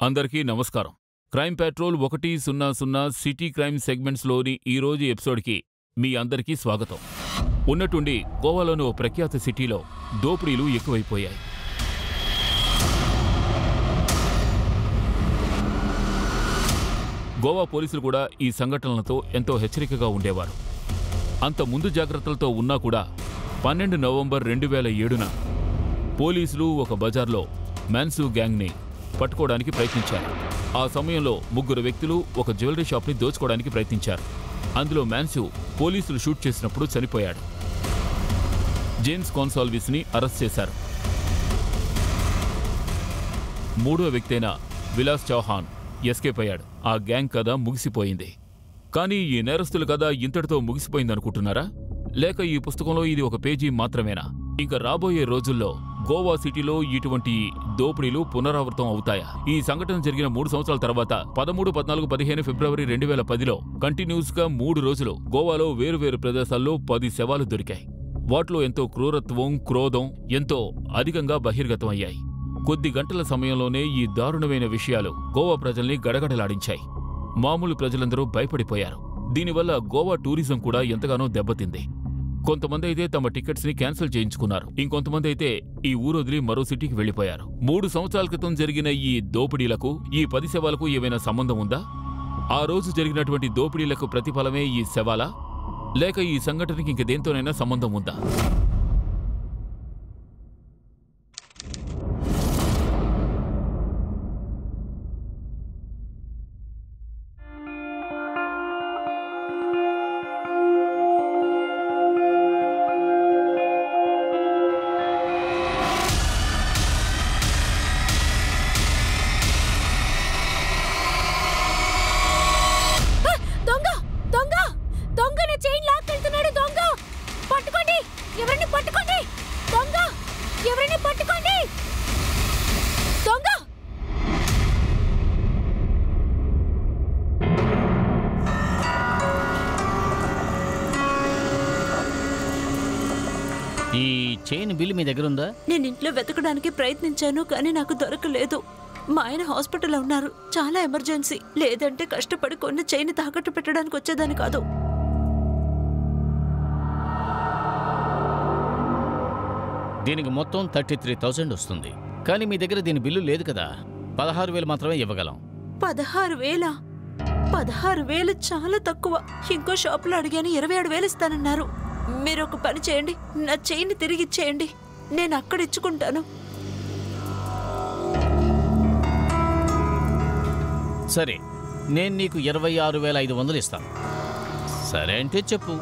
అందరికీ నమస్కారం. Crime petrol 100 city crime సెగ్మెంట్స్లోని ఈరోజు ఎపిసోడ్కి మీ అందరికీ స్వాగతం. ఉన్నట్టుండి గోవాలోని ఓ ప్రఖ్యాత సిటీలో దోపిడీలు ఎక్కువైపోయాయి. గోవా పోలీసులు కూడా ఈ సంఘటనలతో ఎంతో హెచ్చరికగా ఉండేవారు. అంత ముందు జాగ్రత్తలతో ఉన్నా కూడా 12 నవంబర్ 2007న పోలీసులు ఒక బజార్లో మ్యాన్సూ గ్యాంగ్ని పట్టుకోవడానికి ప్రయత్నించారు. ఆ సమయంలో 3 వ్యక్తులు ఒక జ్యువెలరీ షాప్ని దోచుకోవడానికి ప్రయత్నించారు. అందులో మ్యాన్సూ పోలీసులు షూట్ చేసినప్పుడు చనిపోయాడు. జేమ్స్ కాన్సాల్విస్ని అరెస్ట్ చేశారు. 3వ వ్యక్తైన విలాస్ చౌహాన్ ఎస్కేప్ అయ్యాడు. ఆ గ్యాంగ్ కథ ముగిసిపోయింది. కానీ ఈ నేరస్తుల కథ ఇంతటితో ముగిసిపోయిందనుకుంటున్నారా? లేక ఈ పుస్తకంలో ఇది ఒక పేజీ మాత్రమేనా? ఇంకా రాబోయే రోజుల్లో గోవా సిటీలో ఇటువంటి దోపిడీలు పునరావృతం అవుతాయా? ఈ సంఘటన జరిగిన 3 సంవత్సరాల తర్వాత 13, 14, 15 ఫిబ్రవరి 2010లో కంటిన్యూస్గా 3 రోజులు గోవాలో వేరువేరు ప్రదేశాల్లో 10 శవాలు దొరికాయి. వాటిలో ఎంతో క్రూరత్వం, క్రోధం ఎంతో అధికంగా బహిర్గతం అయ్యాయి. కొద్ది గంటల సమయంలోనే ఈ దారుణమైన విషయాలు గోవా ప్రజల్ని గడగడలాడించాయి. మామూలు ప్రజలందరూ భయపడిపోయారు. దీనివల్ల గోవా టూరిజం కూడా ఎంతగానో దెబ్బతింది. కొంతమంది అయితే తమ టికెట్స్ని క్యాన్సిల్ చేయించుకున్నారు. ఇంకొంతమంది అయితే ఈ ఊరొదిలి మరో సిటీకి వెళ్లిపోయారు. 3 సంవత్సరాల క్రితం జరిగిన ఈ దోపిడీలకు, ఈ 10 శవాలకు ఏమైనా సంబంధం ఉందా? ఆ రోజు జరిగినటువంటి దోపిడీలకు ప్రతిఫలమే ఈ శవాలా? లేక ఈ సంఘటనకి ఇంక దేంతోనైనా సంబంధం ఉందా? ఈ చైన్ బిల్ మీ దగ్గర ఉందా? నేను ఇంట్లో వెతకడానికి ప్రయత్నించాను, కానీ నాకు దొరకలేదు. మా ఆయన హాస్పిటల్లో ఉన్నారు. చాలా ఎమర్జెన్సీ. లేదంటే కష్టపడి కొన్ని చైన్ తాకట్టు పెట్టడానికి వచ్చేదాన్ని కాదు. దీనికి మొత్తం 33,000 వస్తుంది. కానీ మీ దగ్గర దీని బిల్లు లేదు కదా. 16,000 మాత్రమే ఇవ్వగలం. 16,000? 16,000 చాలా తక్కువ. ఇంకో షాపులో అడిగాను, 27,000 ఇస్తానన్నారు. మీరు ఒక పని చేయండి, నా చైన్ తిరిగి ఇచ్చేయండి. నేను అక్కడ ఇచ్చుకుంటాను. సరే, నేను నీకు 26,500 ఇస్తాను. సరే అంటే చెప్పు.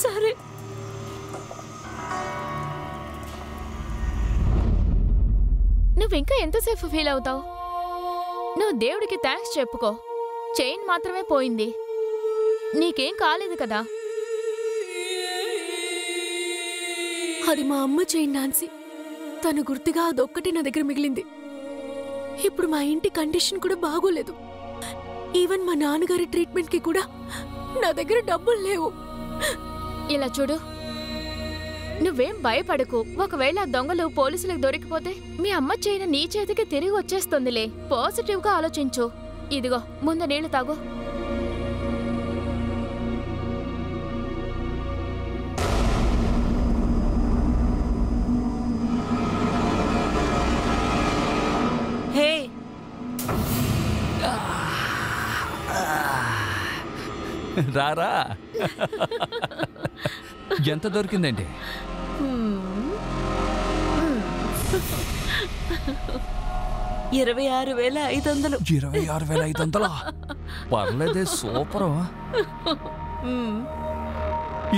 సరే. నువ్వింకా ఎంతసేపు ఫీల్ అవుతావు? నువ్వు దేవుడికి థ్యాంక్స్ చెప్పుకో. చైన్ మాత్రమే పోయింది, నీకేం కాలేదు కదా. అది మా అమ్మ చైన్ నాన్సీ. తన గుర్తుగా అదొక్కటి నా దగ్గర మిగిలింది. ఇప్పుడు మా ఇంటి కండిషన్ కూడా బాగోలేదు. ఈవెన్ మా నాన్నగారి ట్రీట్మెంట్కి కూడా నా దగ్గర డబ్బులు లేవు. ఇలా చూడు, నువ్వేం భయపడకు. ఒకవేళ దొంగలు పోలీసులకు దొరికిపోతే మీ అమ్మ చైన్ నీ చేతికి తిరిగి వచ్చేస్తుందిలే. పాజిటివ్గా ఆలోచించు. ఇదిగో, ముందు నీళ్లు తాగు. రారా, ఎంత దొరికిందండి? 26,500. 26,500? పర్లేదే, సూపరు.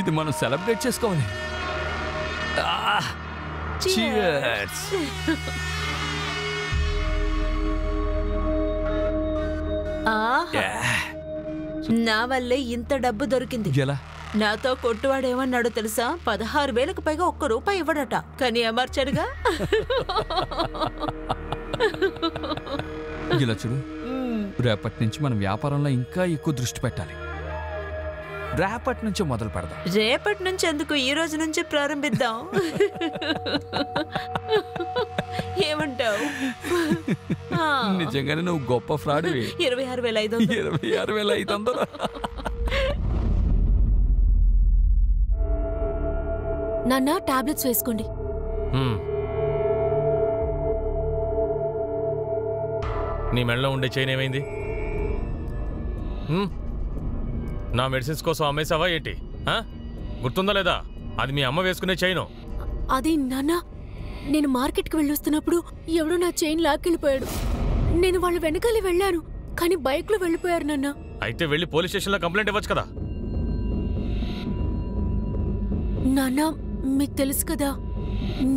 ఇది మనం సెలబ్రేట్ చేసుకోవాలి. Cheers. నా వల్లే ఇంత డబ్బు దొరికింది. ఎలా? నాతో కొట్టువాడేమన్నాడో తెలుసా? 16,000కు పైగా ₹1 ఇవ్వడట. కానీ అమర్చాడుగా. ఇలా చూడు, రేపటి నుంచి మనం వ్యాపారంలో ఇంకా ఎక్కువ దృష్టి పెట్టాలి. రేపటి నుంచి మొదలు పెడదాం. రేపటి నుంచి ఎందుకు, ఈ రోజు నుంచి ప్రారంభిద్దాం. ఏమంటావు? నిజంగానే నువ్వు గొప్ప ఫ్రాడ్వి. 26,500. 26,500. నాన్న టాబ్లెట్స్ వేసుకోండి. నీ మెడలో ఉండే చైన్ ఏమైంది? నా మెడిసిన్స్ కోసం అమ్మేసావా ఏంటి? గుర్తుందా లేదా? అది మీ అమ్మ వేసుకునే చైను. అది నాన్న, నేను మార్కెట్కి వెళ్ళొస్తున్నప్పుడు ఎవడో నా చైన్ లాక్కెళ్ళిపోయాడు. నేను వాళ్ళ వెనకాలే వెళ్ళాను, కానీ బైక్లో వెళ్ళిపోయారు నాన్న. అయితే వెళ్ళి పోలీస్ స్టేషన్లో కంప్లైంట్ ఇవ్వచ్చు కదా. నాన్న, మీకు తెలుసు కదా,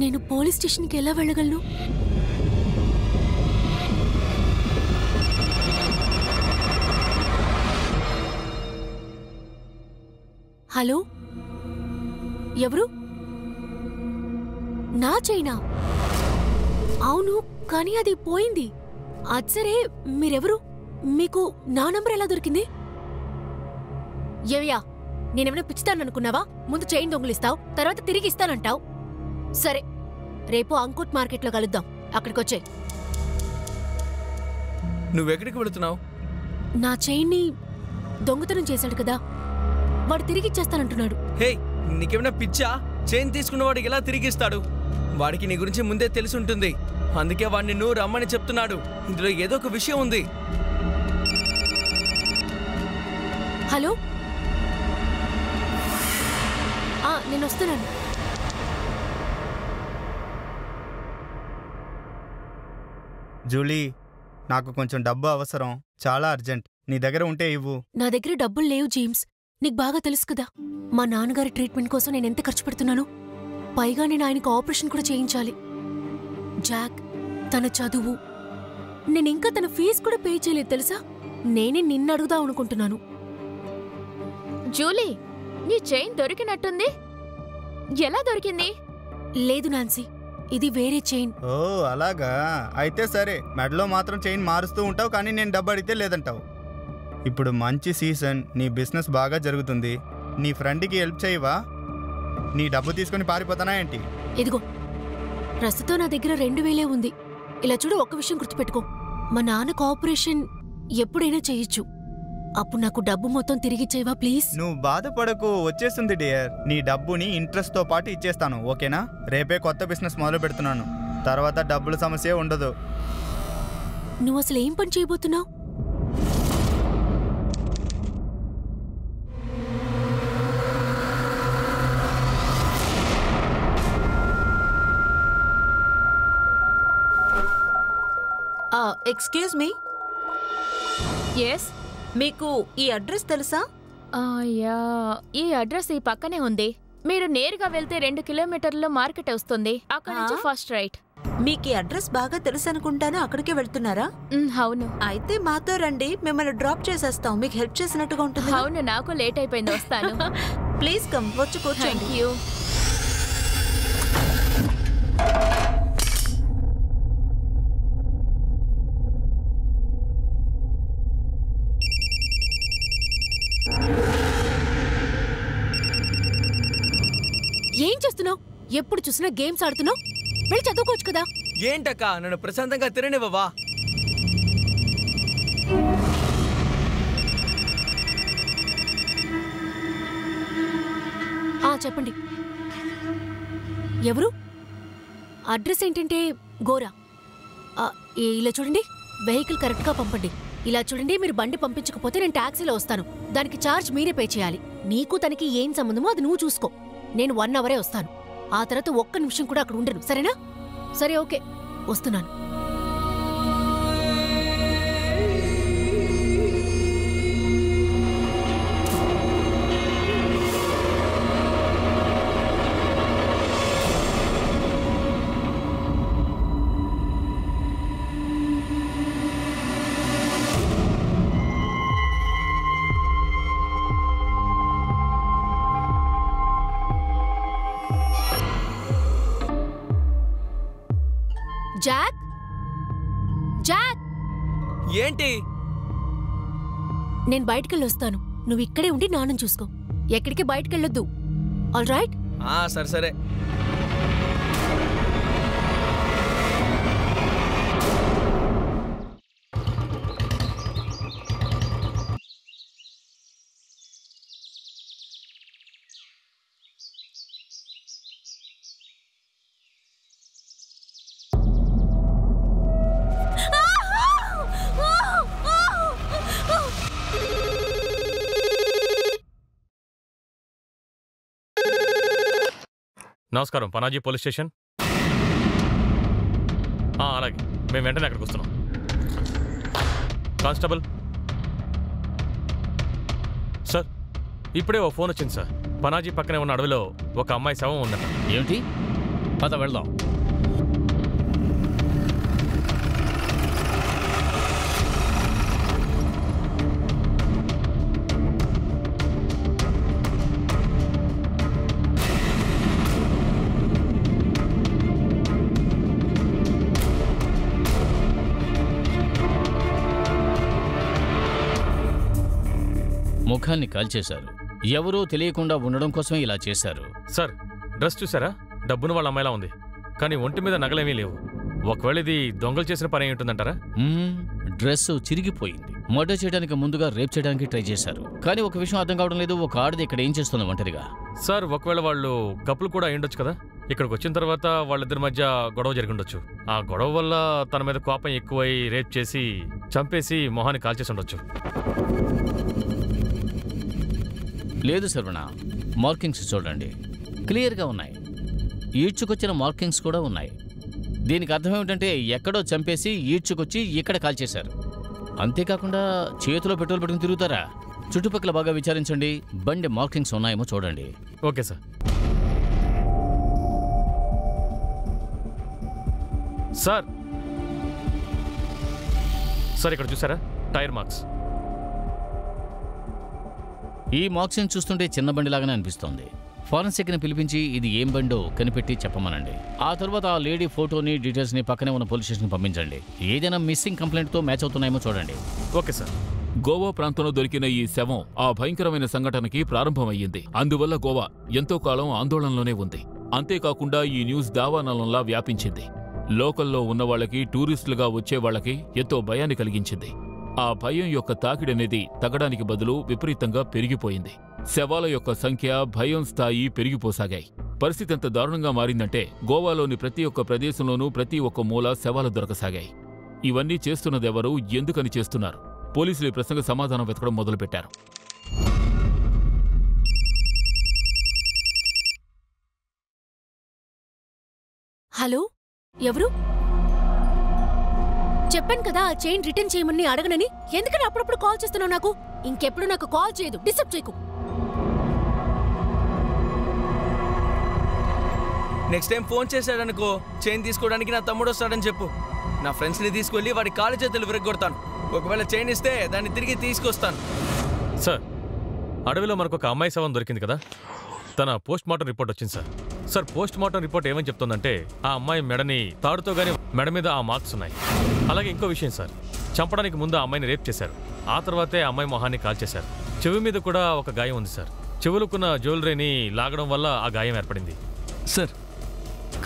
నేను పోలీస్ స్టేషన్కి ఎలా వెళ్ళగలను? హలో, ఎవరు? నా చైనా? అవును, కానీ అది పోయింది. అది సరే, మీరెవరు? మీకు నా నంబర్ ఎలా దొరికింది? ఏవయ్యా, నేనేమైనా పిచ్చితాననుకున్నావా? ముందు చైన్ దొంగిలిస్తావు, తర్వాత తిరిగి ఇస్తానంటావు. సరే, రేపు అంకుట్ మార్కెట్లో కలుద్దాం. అక్కడికొచ్చే. నువ్వెక్కడికి వెళుతున్నావు? నా చైన్ని దొంగతనం చేశాడు కదా, వాడు తిరిగిచ్చేస్తానంటున్నాడు. హే, నీకేమైనా పిచ్చా? చైన్ తీసుకున్నవాడికి ఎలా తిరిగిస్తాడు? వాడికి నీ గురించి ముందే తెలిసి ఉంటుంది, అందుకే వాడిని నువ్వు రమ్మని చెప్తున్నాడు. ఇందులో ఏదో ఒక విషయం ఉంది. హలో, నేను వస్తున్నాను. జూలీ, నాకు కొంచెం డబ్బు అవసరం, చాలా అర్జెంట్. నీ దగ్గర ఉంటే ఇవ్వు. నా దగ్గర డబ్బులు లేవు జేమ్స్, నీకు బాగా తెలుసు కదా. మా నాన్నగారి ట్రీట్మెంట్ కోసం నేను ఎంత ఖర్చు పెడుతున్నాను. పైగా నేను ఆయనకు ఆపరేషన్ కూడా చేయించాలి. జాక్, తన చదువు, నేనింకా తన ఫీజు కూడా పే చేయలేదు తెలుసా. నేనే నిన్ను అడుగుదాం అనుకుంటున్నాను. జూలీ, నీ చైన్ దొరికినట్టుంది. ఎలా దొరికింది? లేదు నాన్సీ, ఇది వేరే చైన్. ఓ అలాగా, అయితే సరే. మెడలో మాత్రం చైన్ మారుస్తూ ఉంటావు, కానీ నేను డబ్బు అడిగితే లేదంటావు. ఇప్పుడు మంచి సీజన్, నీ బిజినెస్ బాగా జరుగుతుంది. నీ ఫ్రెండ్కి హెల్ప్ చేయవా? నీ డబ్బు తీసుకుని పారిపోతానా ఏంటి? ఇదిగో, ప్రస్తుతం నా దగ్గర 2,000 ఉంది. ఇలా చూడు, ఒక్క విషయం గుర్తుపెట్టుకో, మా నాన్నకు ఆపరేషన్ ఎప్పుడైనా చేయొచ్చు. అప్పుడు నాకు డబ్బు మొత్తం తిరిగిచ్చేవా ప్లీజ్? నువ్వు బాధపడకు, వచ్చేస్తుంది డియర్. నీ డబ్బుని ఇంట్రెస్ట్తో పాటు ఇచ్చేస్తాను, ఓకేనా? రేపే కొత్త బిజినెస్ మొదలు పెడుతున్నాను, తర్వాత డబ్బుల సమస్య ఉండదు. నువ్వు అసలు ఏం పని చేయబోతున్నావు? Excuse me. ఎస్, మీకు ఈ అడ్రస్ తెలుసా? యా, ఈ అడ్రస్ ఈ పక్కనే ఉంది. మీరు నేరుగా వెళ్తే 2 కిలోమీటర్ల మార్కెట్ వస్తుంది. అక్కడ నుంచి ఫస్ట్ రైట్. మీకు ఈ అడ్రస్ బాగా తెలుసు అనుకుంటాను. అక్కడికే వెళ్తున్నారా? అవును. అయితే మాతో రండి, మిమ్మల్ని డ్రాప్ చేసేస్తాం. మీకు హెల్ప్ చేసినట్టుగా ఉంటుంది. అవును, నాకు లేట్ అయిపోయింది, వస్తాను. ప్లీజ్ కమ్, వచ్చి కూర్చోండి. Thank you. ఏం చేస్తున్నావు? ఎప్పుడు చూసినా గేమ్స్ ఆడుతున్నావు. వెళ్ళి చదువుకోవచ్చు కదా. ఏంటక్క, నన్ను ప్రశాంతంగా తిరనివ్వవా? చెప్పండి, ఎవరు? అడ్రస్ ఏంటంటే గోరా. ఇలా చూడండి, వెహికల్ కరెక్ట్గా పంపండి. ఇలా చూడండి, మీరు బండి పంపించకపోతే నేను టాక్సీలో వస్తాను. దానికి ఛార్జ్ మీరే పే చేయాలి. నీకు తనకి ఏం సంబంధమో అది నువ్వు చూసుకో. నేను 1 అవరే వస్తాను. ఆ తర్వాత ఒక్క నిమిషం కూడా అక్కడ ఉండను, సరేనా? సరే, ఓకే, వస్తున్నాను. జాక్, జాక్, ఏంటి? నేను బయటకెళ్ళి వస్తాను. నువ్వు ఇక్కడే ఉండి నాన్నని చూసుకో. ఎక్కడికి బయటకెళ్ళొద్దు, ఆల్ రైట్? సరే సరే. నమస్కారం, పనాజీ పోలీస్ స్టేషన్. అలాగే, మేము వెంటనే అక్కడికి వస్తున్నాం. కానిస్టేబుల్ సార్, ఇప్పుడే ఓ ఫోన్ వచ్చింది సార్. పనాజీ పక్కనే ఉన్న అడవిలో ఒక అమ్మాయి శవం ఉందట. ఏమిటి? పద వెళ్దాం. ముఖాన్ని కాల్చేశారు. ఎవరూ తెలియకుండా ఉండడం కోసమే ఇలా చేశారు. సార్, డ్రెస్ చూసారా? డబ్బును వాళ్ళ అమ్మాయిలా ఉంది, కానీ ఒంటి మీద నగలేమీ లేవు. ఒకవేళ ఇది దొంగలు చేసిన పని ఏంటుందంటారా? డ్రెస్ చిరిగిపోయింది. మర్డర్ చేయడానికి ముందుగా రేప్ చేయడానికి ట్రై చేశారు. కానీ ఒక విషయం అర్థం కావడం లేదు, ఒక ఆడది ఇక్కడ ఏం చేస్తుంది ఒంటరిగా? సార్, ఒకవేళ వాళ్ళు కప్పులు కూడా అయ్యుండొచ్చు కదా. ఇక్కడికి వచ్చిన తర్వాత వాళ్ళిద్దరి మధ్య గొడవ జరిగిండొచ్చు. ఆ గొడవ వల్ల తన మీద కోపం ఎక్కువై రేప్ చేసి చంపేసి మొహాన్ని కాల్చేసి ఉండొచ్చు. లేదు శర్వణ, మార్కింగ్స్ చూడండి, క్లియర్గా ఉన్నాయి. ఈడ్చుకొచ్చిన మార్కింగ్స్ కూడా ఉన్నాయి. దీనికి అర్థం ఏమిటంటే ఎక్కడో చంపేసి ఈడ్చుకొచ్చి ఇక్కడ కాల్చేశారు. అంతేకాకుండా చేతిలో పెట్రోల్ పెట్టుకుని తిరుగుతారా? చుట్టుపక్కల బాగా విచారించండి, బండి మార్కింగ్స్ ఉన్నాయేమో చూడండి. Okay sir. సార్ సార్ ఇక్కడ చూసారా? Tyre marks. ఈ మార్క్స్ని చూస్తుంటే చిన్న బండిలాగానే అనిపిస్తోంది. ఫారెన్సిక్ని పిలిపించి ఇది ఏం బండో కనిపెట్టి చెప్పమనండి. ఆ తర్వాత ఆ లేడీ ఫోటోని, డీటెయిల్స్ని పక్కనే ఉన్న పోలీస్ స్టేషన్కి పంపించండి. ఏదైనా మిస్సింగ్ కంప్లైంట్తో మ్యాచ్ అవుతున్నాయేమో చూడండి. Okay sir. గోవా ప్రాంతంలో దొరికిన ఈ శవం ఆ భయంకరమైన సంఘటనకి ప్రారంభమయ్యింది. అందువల్ల గోవా ఎంతో కాలం ఆందోళనలోనే ఉంది. అంతేకాకుండా ఈ న్యూస్ దావానలంలా వ్యాపించింది. లోకల్లో ఉన్నవాళ్లకి, టూరిస్టులుగా వచ్చేవాళ్లకి ఎంతో భయాన్ని కలిగించింది. ఆ భయం యొక్క తాకిడనేది తగ్గడానికి బదులు విపరీతంగా పెరిగిపోయింది. శవాల యొక్క సంఖ్య, భయం స్థాయి పెరిగిపోసాగాయి. పరిస్థితి ఎంత దారుణంగా మారిందంటే గోవాలోని ప్రతి ఒక్క ప్రదేశంలోనూ ప్రతి ఒక్క మూల శవాలు దొరకసాగాయి. ఇవన్నీ చేస్తున్నదెవరు, ఎందుకని చేస్తున్నారు? పోలీసులు ఈ ప్రశ్నకు సమాధానం వెతకడం మొదలుపెట్టారు. హలో, ఎవరు? చెప్పాను కదా ఆ చైన్ రిటర్న్ చేయమని అడగనని. ఎందుకని అప్పుడప్పుడు కాల్ చేస్తున్నావు నాకు? ఇంకెప్పుడు నాకు కాల్ చేయదు, డిస్టర్బ్ చేయకు. నెక్స్ట్ టైం ఫోన్ చేశాడనుకో, చైన్ తీసుకోవడానికి నా తమ్ముడు వస్తాడని చెప్పు. నా ఫ్రెండ్స్ని తీసుకెళ్ళి వాడి కాలు చేతులు విరగొడతాను. ఒకవేళ చైన్ ఇస్తే దాన్ని తిరిగి తీసుకొస్తాను. సార్, అడవిలో మనకు ఒక అమ్మాయి శవం దొరికింది కదా, తన పోస్ట్ మార్టం రిపోర్ట్ వచ్చింది sir. Sir, post mortem report ఏమని చెప్తుందంటే ఆ అమ్మాయి మెడని తాడుతో గానీ మెడ మీద ఆ మార్క్స్ ఉన్నాయి. అలాగే ఇంకో విషయం సార్, చంపడానికి ముందు ఆ అమ్మాయిని రేప్ చేశారు. ఆ తర్వాతే ఆ అమ్మాయి మొహాన్ని కాల్చేశారు. చెవి మీద కూడా ఒక గాయం ఉంది సార్. చెవులుకున్న జ్యువెలరీని లాగడం వల్ల ఆ గాయం ఏర్పడింది. సార్,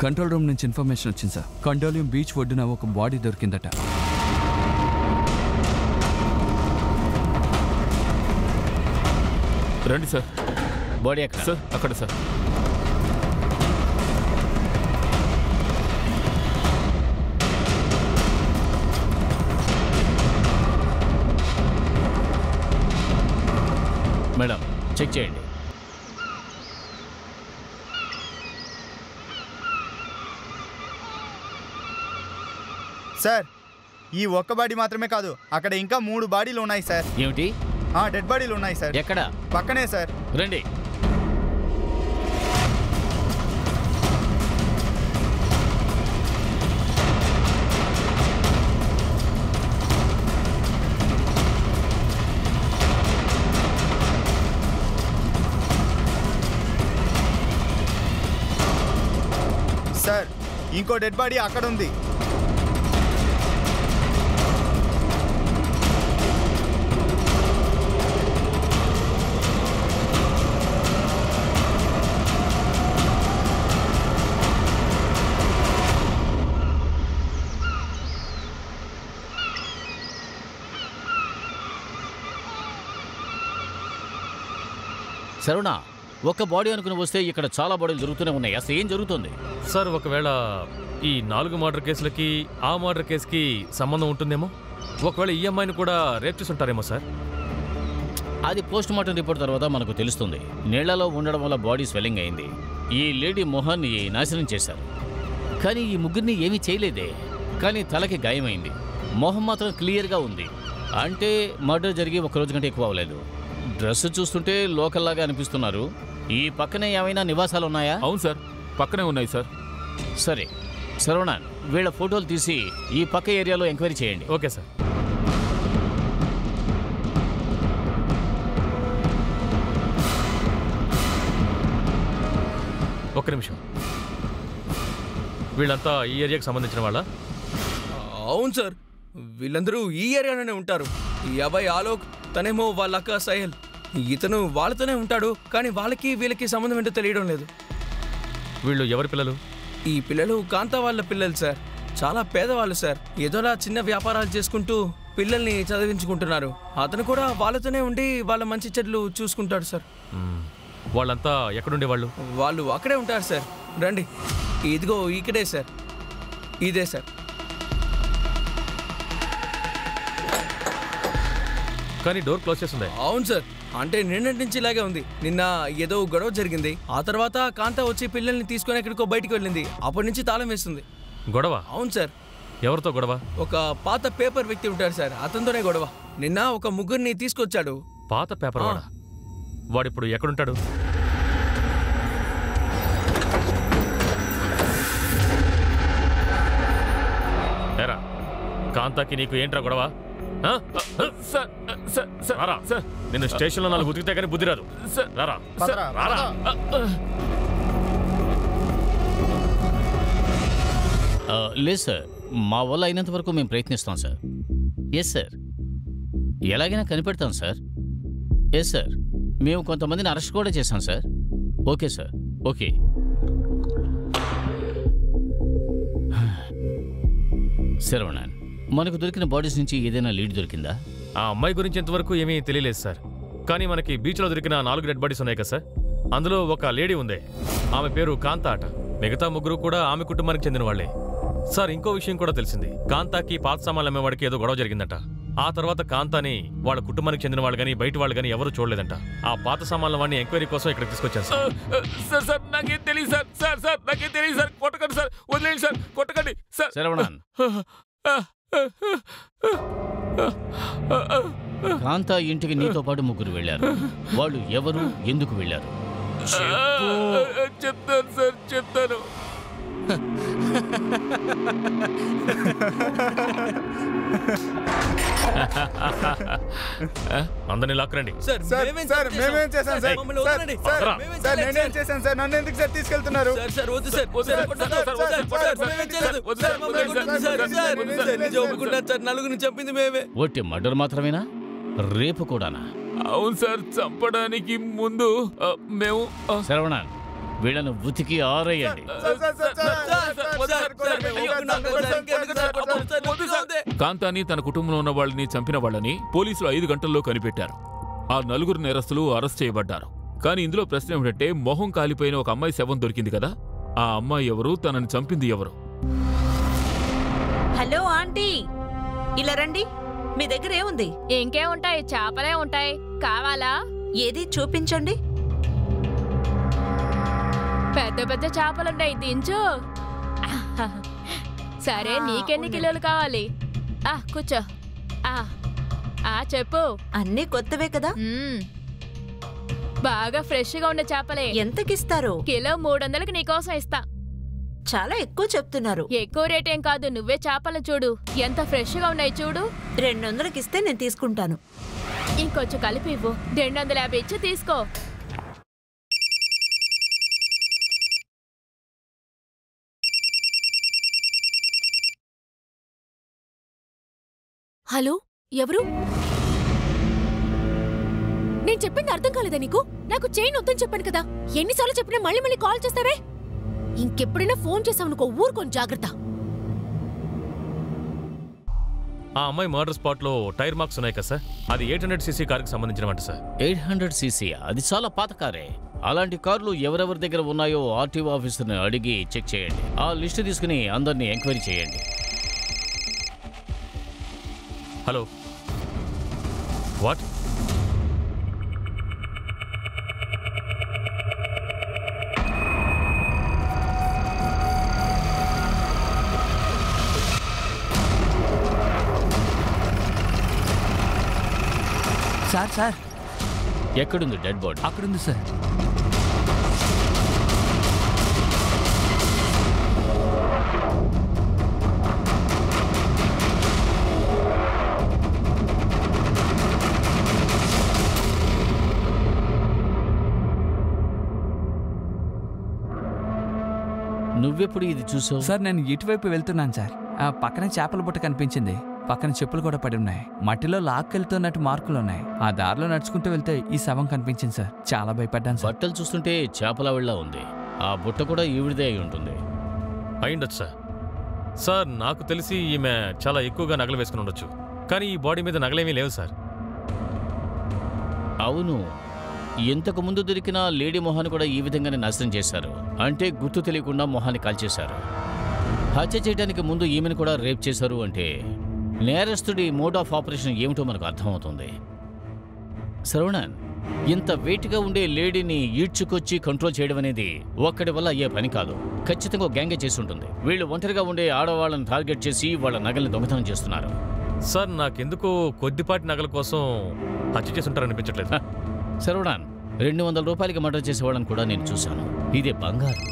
కంట్రోల్ రూమ్ నుంచి ఇన్ఫర్మేషన్ వచ్చింది సార్. కండోలియం బీచ్ ఒడ్డున ఒక బాడీ దొరికిందట. రండి సార్. బాడీ ఎక్కడ సార్? అక్కడ సార్. మేడం, చెక్ చేయండి. సార్, ఈ ఒక్క బాడీ మాత్రమే కాదు, అక్కడ ఇంకా 3 బాడీలు ఉన్నాయి సార్. ఏమిటి? డెడ్ బాడీలు ఉన్నాయి సార్. ఎక్కడ? పక్కనే సార్. రండి. సార్, ఇంకో డెడ్ బాడీ అక్కడ ఉంది. శరవణ, ఒక్క బాడీ అనుకుని వస్తే ఇక్కడ చాలా బాడీలు జరుగుతూనే ఉన్నాయి. అసలు ఏం జరుగుతుంది? సార్, ఒకవేళ ఈ 4 మర్డర్ కేసులకి ఆ మర్డర్ కేసుకి సంబంధం ఉంటుందేమో. ఒకవేళ ఈ అమ్మాయిని కూడా రేప్ చేసి ఉంటారేమో సార్. అది పోస్ట్ మార్టం రిపోర్ట్ తర్వాత మనకు తెలుస్తుంది. నీళ్లలో ఉండడం వల్ల బాడీ స్వెల్లింగ్ అయింది. ఈ లేడీ మొహాన్ని నాశనం చేశారు. కానీ ఈ ముగ్గురిని ఏమీ చేయలేదే. కానీ తలకి గాయమైంది. మొహం మాత్రం క్లియర్గా ఉంది. అంటే మర్డర్ జరిగి ఒక రోజు కంటే ఎక్కువ అవ్వలేదు. డ్రెస్ చూస్తుంటే లోకల్లాగా అనిపిస్తున్నారు. ఈ పక్కనే ఏమైనా నివాసాలు ఉన్నాయా? అవును సార్, పక్కనే ఉన్నాయి సార్. సరే శరవణన్, వీళ్ళ ఫోటోలు తీసి ఈ పక్క ఏరియాలో ఎంక్వైరీ చేయండి. Okay sir. ఒక్క నిమిషం. వీళ్ళంతా ఈ ఏరియాకి సంబంధించిన వాళ్ళ? అవును సార్, వీళ్ళందరూ ఈ ఏరియాలోనే ఉంటారు. ఈ అబ్బాయి ఆలోక్, తనేమో వాళ్ళ అక్క సహల్. ఇతను వాళ్ళతోనే ఉంటాడు, కానీ వాళ్ళకి వీళ్ళకి సంబంధం ఏంటో తెలియడం లేదు. వీళ్ళు ఎవరి పిల్లలు? ఈ పిల్లలు కాంతా వాళ్ళ పిల్లలు సార్. చాలా పేదవాళ్ళు సార్. ఏదోలా చిన్న వ్యాపారాలు చేసుకుంటూ పిల్లల్ని చదివించుకుంటున్నారు. అతను కూడా వాళ్ళతోనే ఉండి వాళ్ళ మంచి చెడ్లు చూసుకుంటాడు సార్. వాళ్ళంతా ఎక్కడుండేవాళ్ళు? వాళ్ళు అక్కడే ఉంటారు సార్. రండి, ఇదిగో ఇక్కడే సార్. ఇదే సార్. కానీ డోర్ క్లోజ్ చేసి ఉంది. అవును సార్, అంటే నిన్నటి నుంచి ఇలాగే ఉంది. నిన్న ఏదో గొడవ జరిగింది. ఆ తర్వాత కాంతా వచ్చి పిల్లల్ని తీసుకొని ఎక్కడికో బయటికి వెళ్ళింది. అప్పటి నుంచి తాళం వేస్తుంది. గొడవ? అవును సార్. ఎవరితో గొడవ? ఒక పాత పేపర్ వ్యక్తి ఉంటాడు సార్, అతనితోనే గొడవ. నిన్న ఒక ముగ్గురిని తీసుకొచ్చాడు. పాత పేపర్ వాడా? వాడిప్పుడు ఎక్కడుంటాడు? ఏరా, కాంతాకి నీకు ఏంట్రా గొడవ? నిన్ను స్టేషన్లో 4 ఉతికితే కానీ బుద్ధి రాదు. రారా. లేదు సార్, మా వల్ల అయినంత వరకు మేము ప్రయత్నిస్తాం సార్. ఎస్ సార్, ఎలాగైనా కనిపెడతాం సార్. ఎస్ సార్, మేము కొంతమందిని అరెస్ట్ కూడా చేశాం sir. Okay sir, okay. Saravanan, మనకు దొరికిన బాడీస్ నుంచి ఏదైనా లీడ్ దొరికిందా? ఆ అమ్మాయి గురించి ఇంతవరకు ఏమీ తెలియలేదు సార్. కానీ మనకి బీచ్లో దొరికిన 4 డెడ్ బాడీస్ ఉన్నాయి కదా సార్. అందులో ఒక లేడీ ఉంది. ఆమె పేరు కాంతా అట. మిగతా ముగ్గురు కూడా ఆమె కుటుంబానికి చెందిన వాళ్లే సార్. ఇంకో విషయం కూడా తెలిసింది. కాంతాకి పాత సామాన్లు అమ్మేవాడికి ఏదో గొడవ జరిగిందట. ఆ తర్వాత కాంతాని వాళ్ళ కుటుంబానికి చెందిన వాళ్ళు కానీ బయట వాళ్ళు కానీ ఎవరు చూడలేదంట. ఆ పాత సామాన్ల వాడిని ఎంక్వైరీ కోసం ఇక్కడికి తీసుకొచ్చాను సార్. సార్ సార్ నాకేం తెలియదు సార్. సార్ సార్ నాకేం తెలియదు సార్. కొట్టకండి సార్, వదిలేండి సార్, కొట్టకండి సార్. శరవణన్, కాంతా ఇంటికి నీతో పాటు ముగ్గురు వెళ్ళారు. వాళ్ళు ఎవరు, ఎందుకు వెళ్ళారు? చెప్తాను సార్, చెప్తాను. అందరినీ లాక్కరండి. మేమేం చేశాం సార్? సార్ నేనేం చేశాను సార్? నన్ను ఎందుకు సార్ తీసుకెళ్తున్నారు? నలుగురిని చంపింది మేమే. ఒట్టి మర్డర్ మాత్రమేనా? రేపు కూడానా? అవును సార్, చంపడానికి ముందు మేము. శరవణన్, వీళ్ళను ఉతికి ఆరేయండి. కాంతాని తన కుటుంబంలో ఉన్న వాళ్ళని చంపిన వాళ్ళని పోలీసులు 5 గంటల్లో కనిపెట్టారు. ఆ 4 నేరస్తులు అరెస్ట్ చేయబడ్డారు. కానీ ఇందులో ప్రశ్న ఏమిటంటే, మొహం కాలిపోయిన ఒక అమ్మాయి శవం దొరికింది కదా, ఆ అమ్మాయి ఎవరు, తనని చంపింది ఎవరు? హలో ఆంటీ, ఇలా రండి. మీ దగ్గర ఏముంది? ఇంకే ఉంటాయి, చేపలే ఉంటాయి. కావాలా? ఏది చూపించండి. పెద్ద పెద్ద చేపలున్నాయి, దించు. సరే, నీకెన్ని కిలోలు కావాలి? కూర్చో. చెప్పు. అన్నీ కొత్తవే కదా? బాగా ఫ్రెష్ గా ఉండే చేపలే. ఎంతకిస్తారు? కిలో 300కి నీకోసం ఇస్తా. చాలా ఎక్కువ చెప్తున్నారు. ఎక్కువ రేట్ ఏం కాదు, నువ్వే చేపలు చూడు, ఎంత ఫ్రెష్ గా ఉన్నాయి చూడు. 200కి ఇస్తే నేను తీసుకుంటాను. ఇంకొంచెం కలిపి ఇవ్వు. 250 ఇచ్చి తీసుకో. హలో, ఎవరు? నేను చెప్పింది అర్థం కాలేదా నీకు? నాకు చైన్ వద్దని చెప్పాను కదా. ఎన్నిసార్లు చెప్పినా మళ్ళీ మళ్ళీ కాల్ చేస్తావే. ఇంకెప్పుడైనా ఫోన్ చేసావు అనుకో, ఊరుకొని జాగ్రత్త. ఆ అమ్మాయి మర్డర్ స్పాట్ లో టైర్ మార్క్స్ ఉన్నాయి కదా సార్. అది 800cc కారుకి సంబంధించినవంట సార్. 800cc? అది చాలా పాత కారే. అలాంటి కార్లు ఎవరెవరి దగ్గర ఉన్నాయో ఆర్టీఓ ఆఫీసర్ని అడిగి చెక్ చేయండి. ఆ లిస్టు తీసుకుని అందరినీ ఎంక్వైరీ చేయండి. Hello, what? సార్ సార్ ఎక్కడుంది డెడ్ బాడీ? అక్కడుంది సార్. నువ్వెప్పుడు ఇది చూసావు? సార్ నేను ఇటువైపు వెళ్తున్నాను సార్. పక్కనే చేపల బుట్ట కనిపించింది. పక్కన చెప్పులు కూడా పడి ఉన్నాయి. మట్టిలో లాక్కెళ్తున్నట్టు మార్కులు ఉన్నాయి. ఆ దారిలో నడుచుకుంటూ వెళ్తే ఈ శవం కనిపించింది సార్. చాలా భయపడ్డాను సార్. బట్టలు చూస్తుంటే చేపల వెళ్ళ ఉంది. ఆ బుట్ట కూడా ఈవిడిదే అయి ఉంటుంది. అయిండొచ్చు సార్. సార్ నాకు తెలిసి ఈమె చాలా ఎక్కువగా నగలు వేసుకుని ఉండొచ్చు, కానీ ఈ బాడీ మీద నగలేమీ లేవు సార్. అవును, ఇంతకు ముందు దొరికిన లేడీ మొహాన్ని కూడా ఈ విధంగానే నాశనం చేశారు. అంటే గుర్తు తెలియకుండా మొహాన్ని కాల్చేశారు. హత్య చేయడానికి ముందు ఈమెను కూడా రేప్ చేశారు అంటే నేరస్తుడి మోడ్ ఆఫ్ ఆపరేషన్ ఏమిటో మనకు అర్థమవుతుంది. శ్రవణన్, ఇంత వెయిట్గా ఉండే లేడీని ఈడ్చుకొచ్చి కంట్రోల్ చేయడం అనేది ఒక్కడి వల్ల అయ్యే పని కాదు. ఖచ్చితంగా గ్యాంగే చేసి ఉంటుంది. వీళ్ళు ఒంటరిగా ఉండే ఆడవాళ్ళని టార్గెట్ చేసి వాళ్ళ నగల్ని దొంగతనం చేస్తున్నారు. సార్ నాకెందుకో కొద్దిపాటి నగల కోసం హత్య చేస్తుంటారనిపించట్లేదు. శ్రవణన్, 200 రూపాయలకి మర్డర్ చేసేవాళ్ళని కూడా నేను చూశాను. ఇదే బంగారం.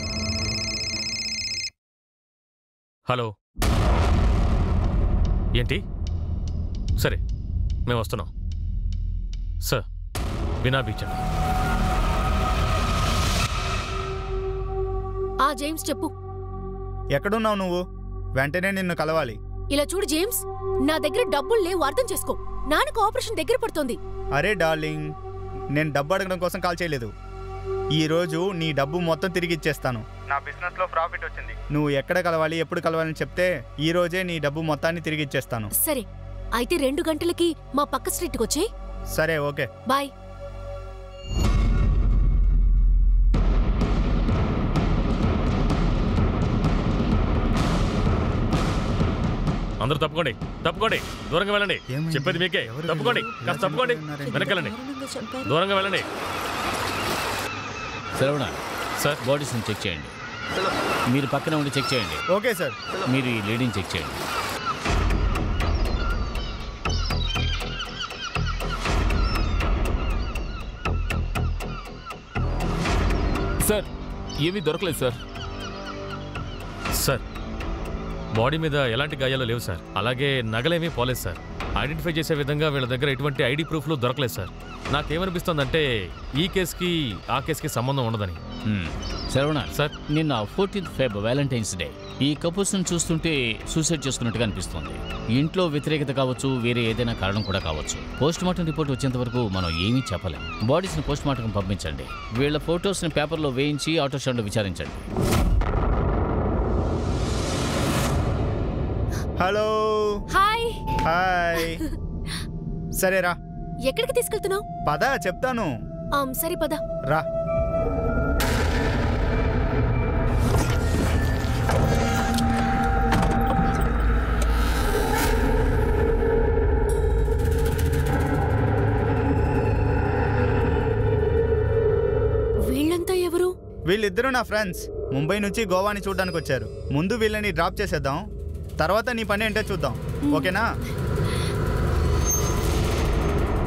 హలో, ఏంటి? సరే, మేము వస్తున్నాం సార్. బినా బీచ్ అండి. జేమ్స్ చెప్పు. ఎక్కడున్నావు నువ్వు? వెంటనే నిన్ను కలవాలి. ఇలా చూడు జేమ్స్, నా దగ్గర డబ్బులు లేవు, అర్థం చేసుకో. నాన్నకు ఆపరేషన్ దగ్గర పడుతోంది. అరే డార్లింగ్, నేను డబ్బు అడగడం కోసం కాల్ చేయలేదు. ఈ రోజు నీ డబ్బు మొత్తం తిరిగి ఇచ్చేస్తాను. నా బిజినెస్ లో ప్రాఫిట్ వచ్చింది. నువ్వు ఎక్కడ కలవాలి, ఎప్పుడు కలవాలని చెప్తే ఈ రోజే నీ డబ్బు మొత్తాన్ని తిరిగి ఇచ్చేస్తాను. సరే, అయితే 2 గంటలకి మా పక్క స్ట్రీట్కి వచ్చేయ్. సరే, ఓకే, బాయ్. అందరూ తప్పుకోండి, తప్పుకోండి, దూరంగా వెళ్ళండి. చెప్పేది మీకే. తప్పుకోండి, కాస్త తప్పుకోండి, వెనకెళ్ళండి, దూరంగా వెళ్ళండి. శ్రవణ సార్, బాడీస్ని చెక్ చేయండి. మీరు పక్కన ఉండి చెక్ చేయండి. Okay sir. మీరు ఈ లేడీని చెక్ చేయండి. సార్, ఏమీ దొరకలేదు సార్. సార్, బాడీ మీద ఎలాంటి గాయాలు లేవు సార్. అలాగే నగలేమీ పోలేదు సార్. ఐడెంటిఫై చేసే విధంగా వీళ్ళ దగ్గర ఎటువంటి ఐడి ప్రూఫ్లు దొరకలేదు సార్. నాకేమనిపిస్తోందంటే ఈ కేసుకి ఆ కేసుకి సంబంధం ఉండదని. శ్రవణ సార్, నిన్న 14th Feb వ్యాలంటైన్స్ డే. ఈ కపుల్స్ని చూస్తుంటే సూసైడ్ చేసుకున్నట్టుగా అనిపిస్తుంది. ఇంట్లో వ్యతిరేకత కావచ్చు, వేరే ఏదైనా కారణం కూడా కావచ్చు. పోస్ట్ మార్టం రిపోర్ట్ వచ్చేంత వరకు మనం ఏమీ చెప్పలేం. బాడీస్ని పోస్ట్ మార్టం పంపించండి. వీళ్ళ ఫొటోస్ని పేపర్లో వేయించి ఆటో స్టాండ్లో విచారించండి. హలో. హాయ్. హాయ్. సరే రా. ఎక్కడికి తీసుకెళ్తున్నావు? పద, చెప్తాను. సరే పద. రా. వీళ్ళంతా ఎవరు? వీళ్ళిద్దరూ నా ఫ్రెండ్స్. ముంబై నుంచి గోవాని చూడడానికి వచ్చారు. ముందు వీళ్ళని డ్రాప్ చేసేద్దాం, తర్వాత నీ పని ఏంటో చూద్దాం. ఓకేనా?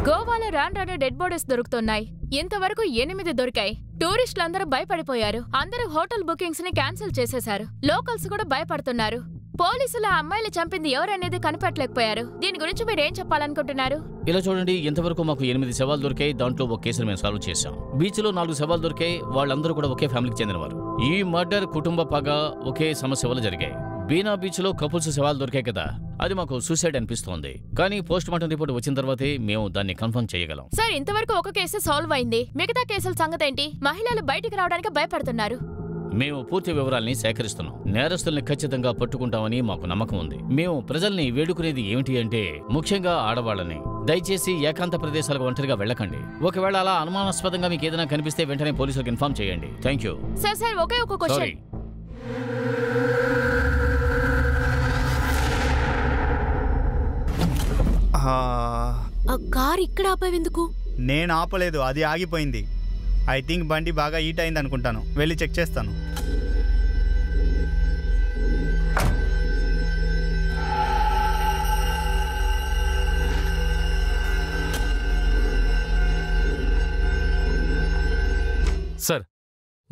గోవాలో రాను డెడ్ బాడీస్ దొరుకుతున్నాయి. ఇంతవరకు 8 దొరికాయి. టూరిస్టులందరూ భయపడిపోయారు. అందరూ హోటల్ బుకింగ్స్ ని క్యాన్సిల్ చేసేశారు. లోకల్స్ కూడా భయపడుతున్నారు. పోలీసులు ఆ అమ్మాయిలు చంపింది ఎవరనేది కనిపెట్టలేకపోయారు. దీని గురించి మీరేం చెప్పాలనుకుంటున్నారు? ఇలా చూడండి, ఇంతవరకు మాకు 8 శవాలు దొరికాయి. దాంట్లో ఒక కేసును మేము సాల్వ్ చేశాం. బీచ్ లో 4 శవాలు దొరికాయి. వాళ్ళందరూ కూడా ఒకే ఫ్యామిలీకి చెందినవారు. ఈ మర్డర్ కుటుంబ పగ ఒకే సమస్య వల్ల జరిగాయి. బీనా బీచ్ లో కపుల్స్ శవాలు దొరికాయి కదా, అది మాకు సూసైడ్ అనిపిస్తోంది. కానీ పోస్ట్ మార్టం రిపోర్ట్ వచ్చిన తర్వాతే మేము దాన్ని కన్ఫర్మ్ చేయగలం. సార్, ఇంతవరకు ఒక కేసు సాల్వ్ అయింది. మిగతా కేసుల సంగతేంటి? మహిళలు బయటికి రావడానికి భయపడుతున్నారు. మేము పూర్తి వివరాల్ని సేకరిస్తున్నాం. నేరస్తుల్ని ఖచ్చితంగా పట్టుకుంటామని మాకు నమ్మకం ఉంది. మేము ప్రజల్ని వేడుకునేది ఏమిటి అంటే, ముఖ్యంగా ఆడవాళ్ళని, దయచేసి ఏకాంత ప్రదేశాలకు ఒంటరిగా వెళ్ళకండి. ఒకవేళ అలా అనుమానాస్పదంగా మీకు ఏదైనా కనిపిస్తే వెంటనే పోలీసులకు ఇన్ఫార్మ్ చేయండి. Thank you. సార్, ఒకే ఒక క్వశ్చన్. ఆ కార్ ఇక్కడ ఆపేందుకు? నేను ఆపలేదు, అది ఆగిపోయింది. ఐ థింక్ బండి బాగా హీట్ అయింది అనుకుంటాను. వెళ్ళి చెక్ చేస్తాను.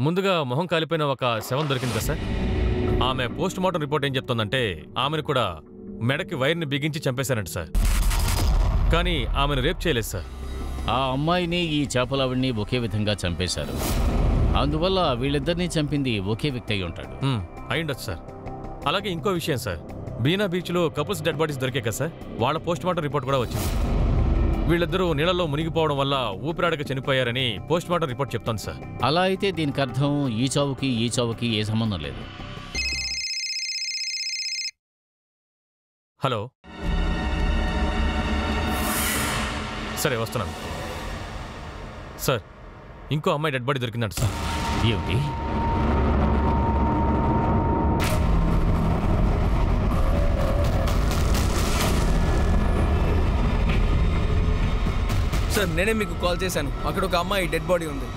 ముందుగా మొహం కాలిపోయిన ఒక శవం దొరికింది కదా సార్. ఆమె పోస్ట్ మార్టం రిపోర్ట్ ఏం చెప్తోందంటే ఆమెను కూడా మెడకి వైర్ని బిగించి చంపేశారంట సార్. కానీ ఆమెను రేప్ చేయలేదు సార్. ఆ అమ్మాయిని ఈ చేపలావిడిని ఒకే విధంగా చంపేశారు. అందువల్ల వీళ్ళిద్దరినీ చంపింది ఒకే వ్యక్తి అయి ఉంటాడు. అయ్యుండొచ్చు సార్. అలాగే ఇంకో విషయం సార్, బీనా బీచ్లో కపుల్స్ డెడ్ బాడీస్ దొరికాయి కదా సార్, వాళ్ళ పోస్ట్ మార్టం రిపోర్ట్ కూడా వచ్చింది. వీళ్ళిద్దరూ నీళ్ళలో మునిగిపోవడం వల్ల ఊపిరాడక చనిపోయారని పోస్ట్ మార్టం రిపోర్ట్ చెప్తోంది సార్. అలా అయితే దీనికి అర్థం ఈ చావుకి ఏ సంబంధం లేదు. హలో, సరే వస్తున్నాను సార్. ఇంకో అమ్మాయి డెడ్ బాడీ దొరికిందంట సార్. ఏమిటి? సార్ నేనే మీకు కాల్ చేశాను. అక్కడ ఒక అమ్మాయి డెడ్ బాడీ ఉంది.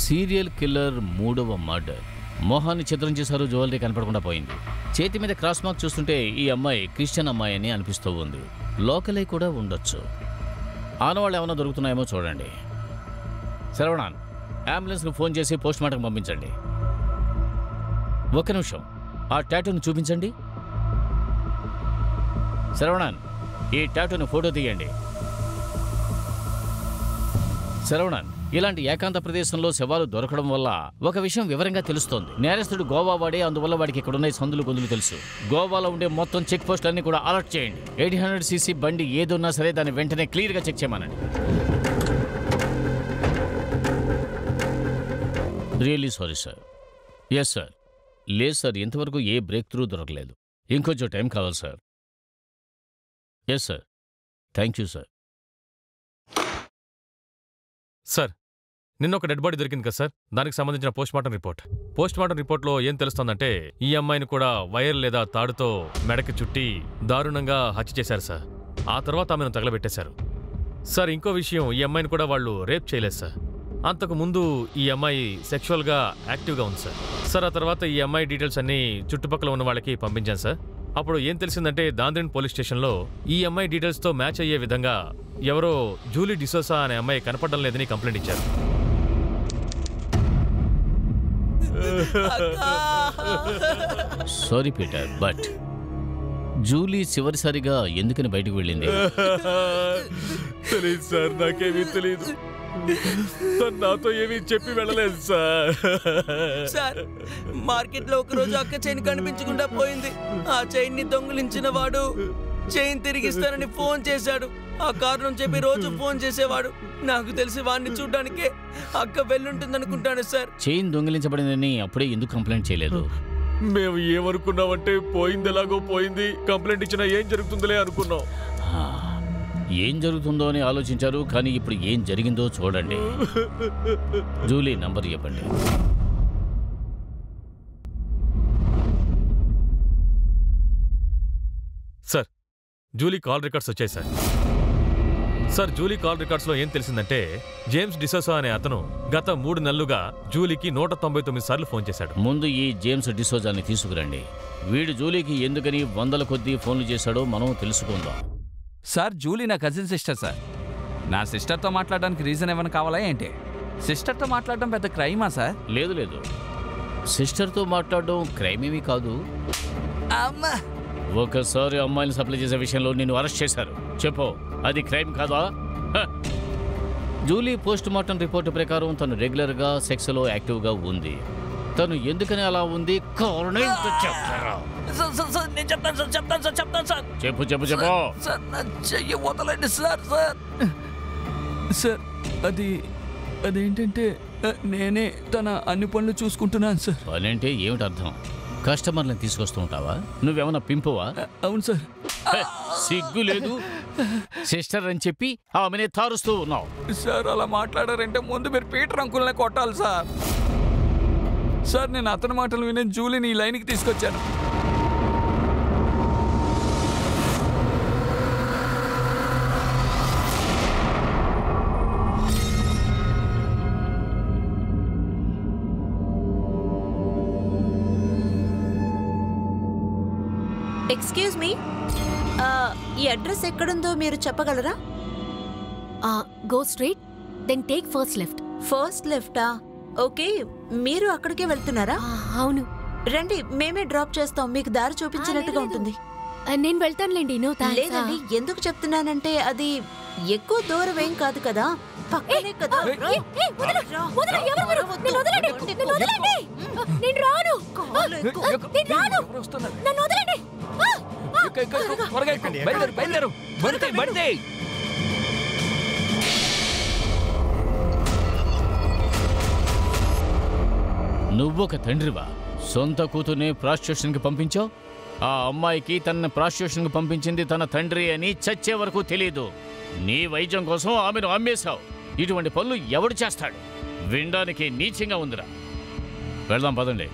సీరియల్ కిల్లర్ 3వ మర్డర్. మోహాన్ని చిత్రం చేశారు. జ్యువెలరీ కనపడకుండా పోయింది. చేతి మీద క్రాస్ మార్క్ చూస్తుంటే ఈ అమ్మాయి క్రిస్టియన్ అమ్మాయి అని అనిపిస్తూ ఉంది. లోకలే కూడా ఉండొచ్చు. ఆనవాళ్ళు ఏమైనా దొరుకుతున్నాయేమో చూడండి. శరవణాన్, అంబులెన్స్కు ఫోన్ చేసి పోస్ట్ మార్టం పంపించండి. ఒక్క నిమిషం, ఆ టాటూను చూపించండి. శరవణాన్, ఈ టాటూను ఫోటో తీయండి. శరవణాన్, ఇలాంటి ఏకాంత ప్రదేశంలో శవాలు దొరకడం వల్ల ఒక విషయం వివరంగా తెలుస్తోంది. నేరస్తుడు గోవా వాడే, అందువల్ల వాడికి ఇక్కడున్న సందులు గొంతులు తెలుసు. గోవాలో ఉండే మొత్తం చెక్ పోస్టులన్నీ కూడా అలర్ట్ చేయండి. 800cc బండి ఏదున్నా సరే దాన్ని వెంటనే క్లియర్గా చెక్ చేయమనండి. Really sorry sir. Yes sir. లేదు సార్, ఇంతవరకు ఏ బ్రేక్ త్రూ దొరకలేదు. ఇంకొంచెం టైం కావాలి sir. Yes sir. Thank you sir. Sir, నిన్న ఒక డెడ్ బాడీ దొరికింది కదా సార్, దానికి సంబంధించిన పోస్ట్ మార్టం రిపోర్ట్లో ఏం తెలుస్తోందంటే ఈ అమ్మాయిని కూడా వైర్ లేదా తాడుతో మెడకి చుట్టి దారుణంగా హత్య చేశారు సార్. ఆ తర్వాత ఆమెను తగలబెట్టేశారు సార్. ఇంకో విషయం, ఈ అమ్మాయిని కూడా వాళ్ళు రేప్ చేయలేదు సార్. అంతకు ముందు ఈ అమ్మాయి సెక్షువల్గా యాక్టివ్గా ఉంది సార్. ఆ తర్వాత ఈ అమ్మాయి డీటెయిల్స్ అన్నీ చుట్టుపక్కల ఉన్న వాళ్ళకి పంపించాను సార్. అప్పుడు ఏం తెలిసిందంటే దాంద్రిన్ పోలీస్ స్టేషన్లో ఈ అమ్మాయి డీటెయిల్స్తో మ్యాచ్ అయ్యే విధంగా ఎవరో జూలీ డిసోసా అనే అమ్మాయి కనపడడం లేదని కంప్లైంట్ ఇచ్చారు. సారీ పీటర్, బట్ జూలీ చివరిసారిగా ఎందుకని బయటకు వెళ్ళింది? తెలియదు సార్, నాకేమీ తెలియదు. నాతో ఏమీ చెప్పి వెళ్ళలేదు సార్. సార్, మార్కెట్లో ఒకరోజు అక్క చైన్ కనిపించకుండా పోయింది. ఆ చైన్ ని దొంగిలించిన వాడు చైన్ తిరిగిస్తానని ఫోన్ చేశాడు. ఆ కారణం చెప్పి రోజు ఫోన్ చేసేవాడు. నాకు తెలిసి వాడిని చూడ్డానికే అక్క వెళ్ళుంటుందనుకుంటాను సార్. చైన్ దొంగిలించబడిందని అప్పుడే ఎందుకు కంప్లైంట్ చేయలేదు? మేము ఏమనుకున్నామంటే పోయింది ఎలాగో పోయింది, కంప్లైంట్ ఇచ్చినా ఏం జరుగుతుందిలే అనుకున్నాం. ఏం జరుగుతుందో అని ఆలోచించారు, కానీ ఇప్పుడు ఏం జరిగిందో చూడండి. జూలీ నంబర్ ఇవ్వండి. సార్, జూలీ కాల్ రికార్డ్స్ వచ్చాయి సార్. జూలీ కాల్ రికార్డ్స్లో ఏం తెలిసిందంటే జేమ్స్ డిసోసా అనే అతను గత 3 నెలలుగా జూలీకి 199 సార్లు ఫోన్ చేశాడు. ముందు ఈ జేమ్స్ డిసోజాని తీసుకురండి. వీడు జూలీకి ఎందుకని 100 కొద్దీ ఫోన్లు చేశాడో మనం తెలుసుకుందాం. సార్, జూలీ నా కజిన్ సిస్టర్ సార్. నా సిస్టర్తో మాట్లాడడానికి రీజన్ ఏమైనా కావాలా ఏంటి? సిస్టర్తో మాట్లాడడం పెద్ద క్రైమా సార్? లేదు, సిస్టర్తో మాట్లాడడం క్రైమ్ ఏమీ కాదు. అమ్మా, ఒకసారి అమ్మాయిని సప్లై చేసే విషయంలో నిన్ను అరెస్ట్ చేశారు. చెప్పు, అది క్రైమ్ కాదా? జూలీ పోస్ట్ మార్టం రిపోర్టు ప్రకారం తను రెగ్యులర్గా సెక్స్లో యాక్టివ్గా ఉంది. తను ఎందుకని అలా ఉంది కారణం చెప్తారా? నేను చెప్తాను సార్. చెప్పు. సార్, నా చెయ్యి వదలండి సార్. సార్, అదేంటంటే నేనే తన అన్ని పనులు చూసుకుంటున్నాను సార్. పనంటే ఏమిటి అర్థం? కస్టమర్లను తీసుకొస్తూ ఉంటావా? నువ్వేమన్నా పింపువా? అవును సార్. సిగ్గు లేదు? సిస్టర్ అని చెప్పి ఆమెనే తారుస్తూ ఉన్నావు. సార్, అలా మాట్లాడారంటే ముందు మీరు పీటర్ అంకుల్నే కొట్టాలి సార్. సార్, నేను అతని మాటలు విని జూలీని ఈ లైన్కి తీసుకొచ్చాను. ఎక్స్క్యూజ్ మీ, ఈ అడ్రస్ ఎక్కడుందో మీరు చెప్పగలరా? Go straight, then take first left. First లెఫ్టా? ఓకే, మీరు అక్కడికే వెళ్తున్నారా? అవును. రండి, మేమే డ్రాప్ చేస్తాం, మీకు దారి చూపించినట్టుగా ఉంటుంది. నేను వెళ్తానులేండి. No thanks. లేదండి, ఎందుకు చెప్తున్నానంటే అది ఎక్కువ దూరం ఏం కాదు కదా, పక్కనే కదా. నువ్వొక తండ్రివా? సొంత కూతుర్ని ప్రాస్టిట్యూషన్కి పంపించావు. ఆ అమ్మాయికి తన ప్రాస్టిట్యూషన్కి పంపించింది తన తండ్రి అని చచ్చే వరకు తెలియదు. నీ వైద్యం కోసం ఆమెను అమ్మేశావు. ఇటువంటి పనులు ఎవడు చేస్తాడు? వినడానికి నీచంగా ఉందిరా. వెళ్దాం పదండి.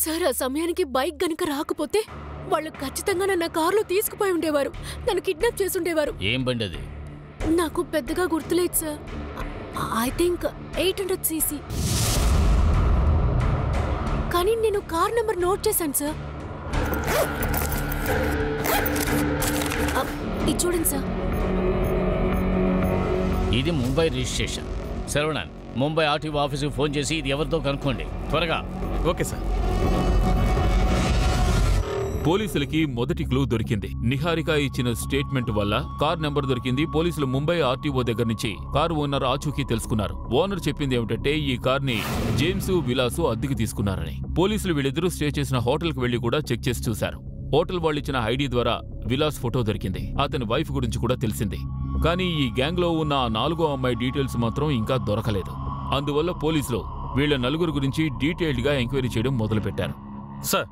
సార్, ఆ సమయానికి బైక్ గనుక రాకపోతే వాళ్ళు ఖచ్చితంగా నన్ను కారులో తీసుకుపోయి ఉండేవారు. నన్ను కిడ్నాప్ చేసి ఉండేవారు. ఏం బండి అది? నాకు పెద్దగా గుర్తులేదు సార్. I think 800cc. కానీ నేను కార్ నెంబర్ నోట్ చేశాను సార్. ఇది చూడండి సార్. ఇది ముంబై రిజిస్ట్రేషన్. శరవణన్, ముంబై ఆర్టీఓ ఆఫీసుకు ఫోన్ చేసి ఇది ఎవరితో కనుక్కోండి త్వరగా. Okay sir. పోలీసులకి మొదటి క్లూ దొరికింది. నిహారిక ఇచ్చిన స్టేట్మెంట్ వల్ల కార్ నెంబర్ దొరికింది. పోలీసులు ముంబై ఆర్టీఓ దగ్గర నుంచి కారు ఓనర్ ఆచూకీ తెలుసుకున్నారు. ఓనర్ చెప్పింది ఏమిటంటే ఈ కార్ని జేమ్స్, విలాసు అద్దెకి తీసుకున్నారని. పోలీసులు వీళ్ళిద్దరూ స్టే చేసిన హోటల్కి వెళ్లి కూడా చెక్ చేసి చూశారు. హోటల్ వాళ్ళిచ్చిన ఐడి ద్వారా విలాస్ ఫోటో దొరికింది. అతని వైఫ్ గురించి కూడా తెలిసింది. కానీ ఈ గ్యాంగ్ లో ఉన్న ఆ 4వ అమ్మాయి డీటెయిల్స్ మాత్రం ఇంకా దొరకలేదు. అందువల్ల పోలీసులు వీళ్ళ నలుగురు గురించి డీటెయిల్డ్ గా ఎంక్వైరీ చేయడం మొదలుపెట్టారు. సార్,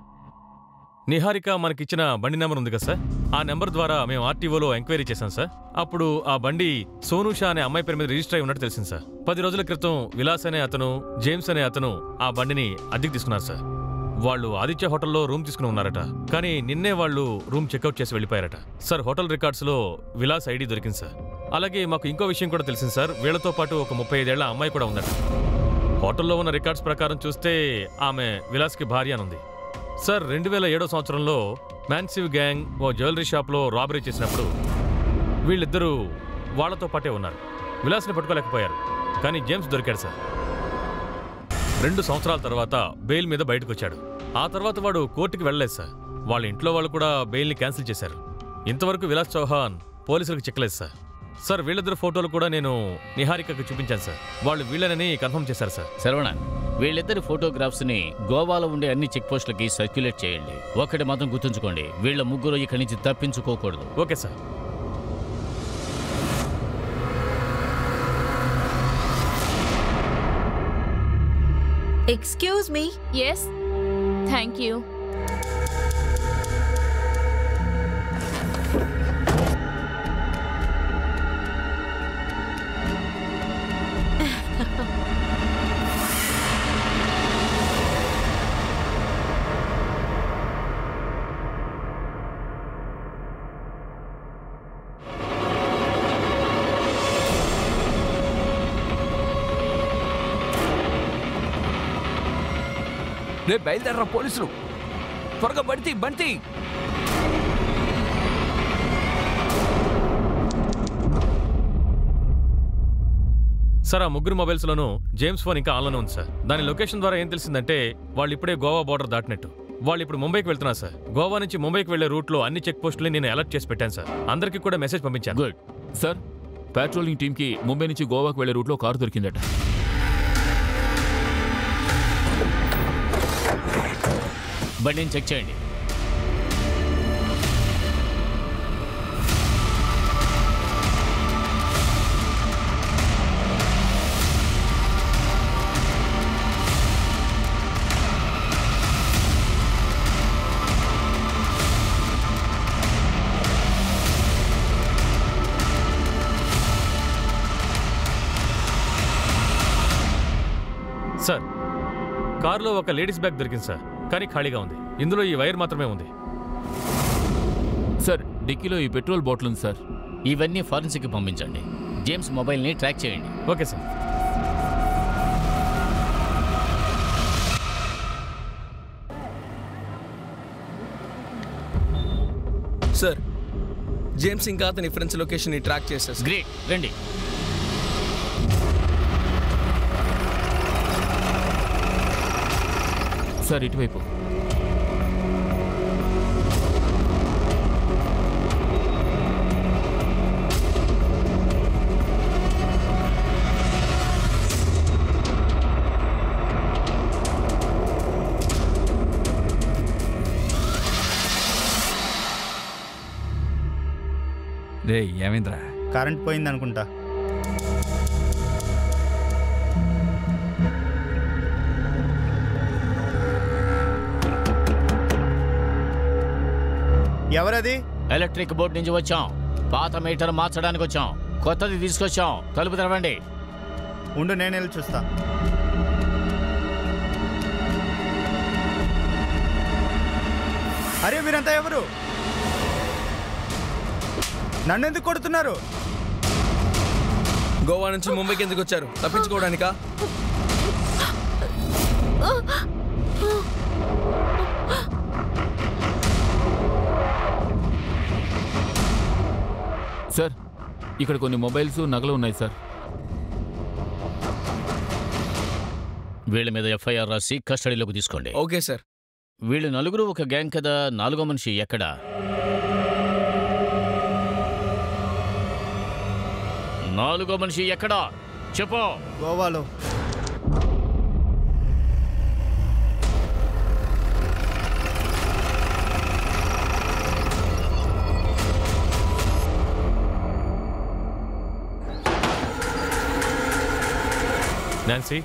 నిహారిక మనకిచ్చిన బండి నెంబర్ ఉంది కదా సార్, ఆ నెంబర్ ద్వారా మేము ఆర్టీఓలో ఎంక్వైరీ చేశాం సార్. అప్పుడు ఆ బండి సోనూషా అనే అమ్మాయి పేరు మీద రిజిస్టర్ అయి ఉన్నట్టు తెలిసింది సార్. 10 రోజుల క్రితం విలాస్ అనే అతను, జేమ్స్ అనే అతను ఆ బండిని అద్దెకి తీసుకున్నారు సార్. వాళ్ళు ఆదిత్య హోటల్లో రూమ్ తీసుకుని ఉన్నారట. కానీ నిన్నే వాళ్ళు రూమ్ చెక్అవుట్ చేసి వెళ్ళిపోయారట సార్. హోటల్ రికార్డ్స్లో విలాస్ ఐడి దొరికింది సార్. అలాగే మాకు ఇంకో విషయం కూడా తెలిసింది సార్. వీళ్లతో పాటు ఒక 35 ఏళ్ల అమ్మాయి కూడా ఉందట. హోటల్లో ఉన్న రికార్డ్స్ ప్రకారం చూస్తే ఆమె విలాస్కి భార్య అనుంది సార్. 2007 సంవత్సరంలో మ్యాన్సివ్ గ్యాంగ్ ఓ జ్యువెలరీ షాప్లో రాబరీ చేసినప్పుడు వీళ్ళిద్దరూ వాళ్లతో పాటే ఉన్నారు. విలాస్ని పట్టుకోలేకపోయారు. కానీ జేమ్స్ దొరికాడు సార్. 2 సంవత్సరాల తర్వాత బెయిల్ మీద బయటకు వచ్చాడు. ఆ తర్వాత వాడు కోర్టుకి వెళ్ళలేదు సార్. వాళ్ళ ఇంట్లో వాళ్ళు కూడా బెయిల్ని క్యాన్సిల్ చేశారు. ఇంతవరకు విలాస్ చౌహాన్ పోలీసులకు చిక్కలేదు సార్. సార్, వీళ్ళిద్దరు ఫోటోలు కూడా నేను నిహారికకు చూపించాను సార్. వాళ్ళు వీళ్ళనని కన్ఫర్మ్ చేశారు సార్. శరవణన్, వీళ్ళిద్దరి ఫోటోగ్రాఫ్స్ని గోవాలో ఉండే అన్ని చెక్ పోస్టులకి సర్క్యులేట్ చేయండి. ఒక్కటి మాత్రం గుర్తుంచుకోండి, వీళ్ళ ముగ్గురు ఇక్కడి నుంచి తప్పించుకోకూడదు. Okay sir. Excuse me. Yes, thank you. రేపు బయలుదేరరా పోలీసులు, త్వరగా బండి బండి. సార్, ఆ ముగ్గురు మొబైల్స్లోనూ జేమ్స్ ఫోన్ ఇంకా ఆన్లోనే ఉంది సార్. దాని లొకేషన్ ద్వారా ఏం తెలిసిందంటే వాళ్ళు ఇప్పుడే గోవా బార్డర్ దాటినట్టు. వాళ్ళు ఇప్పుడు ముంబైకి వెళ్తున్నారు సార్. గోవా నుంచి ముంబైకి వెళ్లే రూట్లో అన్ని చెక్ పోస్టులు నేను అలర్ట్ చేసి పెట్టాను సార్. అందరికీ కూడా మెసేజ్ పంపించాను. గుడ్ సార్, పెట్రోలింగ్ టీంకి ముంబై నుంచి గోవాకు వెళ్లే రూట్లో కారు దొరికిందట. బండిని చెక్ చేయండి. సార్, కారులో ఒక లేడీస్ బ్యాగ్ దొరికింది సార్. కానీ ఖాళీగా ఉంది. ఇందులో ఈ వైర్ మాత్రమే ఉంది సార్. డిక్కీలో ఈ పెట్రోల్ బాటిల్ ఉంది సార్. ఇవన్నీ ఫారెన్సిక్కి పంపించండి. జేమ్స్ మొబైల్ని ట్రాక్ చేయండి. Okay sir. సార్, జేమ్స్ ఇంకా అతని ఫ్రెండ్స్ లొకేషన్ని ట్రాక్ చేశారు. గ్రేట్, రండి. సార్ ఇటువైపు. రే ఏమైందిరా? కరెంట్ పోయింది అనుకుంటా. ఎవరది? ఎలక్ట్రిక్ బోర్డు నుంచి వచ్చాం. పాత మీటర్ మార్చడానికి వచ్చాం. కొత్తది తీసుకొచ్చాం. తలుపు తెరవండి. ఉండు, నేను వెళ్ళి చూస్తా. అరే మీరంతా ఎవరు? నన్ను ఎందుకు కొడుతున్నారు? గోవా నుంచి ముంబైకి ఎందుకు వచ్చారు? తప్పించుకోవడానికా? సార్, ఇక్కడ కొన్ని మొబైల్స్, నగలు ఉన్నాయి సార్. వీళ్ళ మీద ఎఫ్ఐఆర్ రాసి కస్టడీలోకి తీసుకోండి. Okay sir. వీళ్ళు నలుగురు ఒక గ్యాంగ్ కదా. నాలుగో మనిషి ఎక్కడా? నాలుగో మనిషి ఎక్కడా చెప్పు. గోవాలో. నాన్సీ,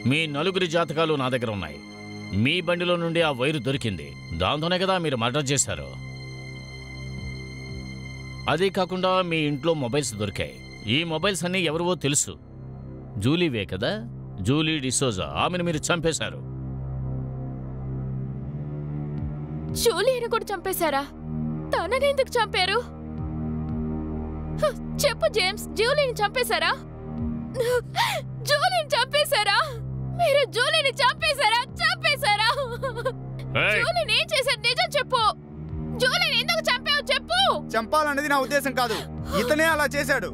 మీ నలుగురి జాతకాలు నా దగ్గర ఉన్నాయి. మీ బండిలో నుండి ఆ వైరు దొరికింది. దాంతోనే కదా మీరు మర్డర్ చేశారు. అదే కాకుండా మీ ఇంట్లో మొబైల్స్ దొరికాయి. ఈ మొబైల్స్ అన్నీ ఎవరివో తెలుసు. జూలీవే కదా, జూలీ డిసోజా. ఆమెను మీరు చంపేశారు. జూలీని కూడా చంపేశారా? తనని ఎందుకు చంపారు? చెప్పు జేమ్స్, జూలీని చంపేశారా? జూలీని చంపేశారా? మీరు జూలీని చంపేశారా? చంపేశారా? జూలీని ఏం చేశారు? నిజం చెప్పు. జూలీని ఎందుకు చంపావు చెప్పు. చంపాలన్నది నా ఉద్దేశం కాదు. ఇతనే అలా చేశాడు.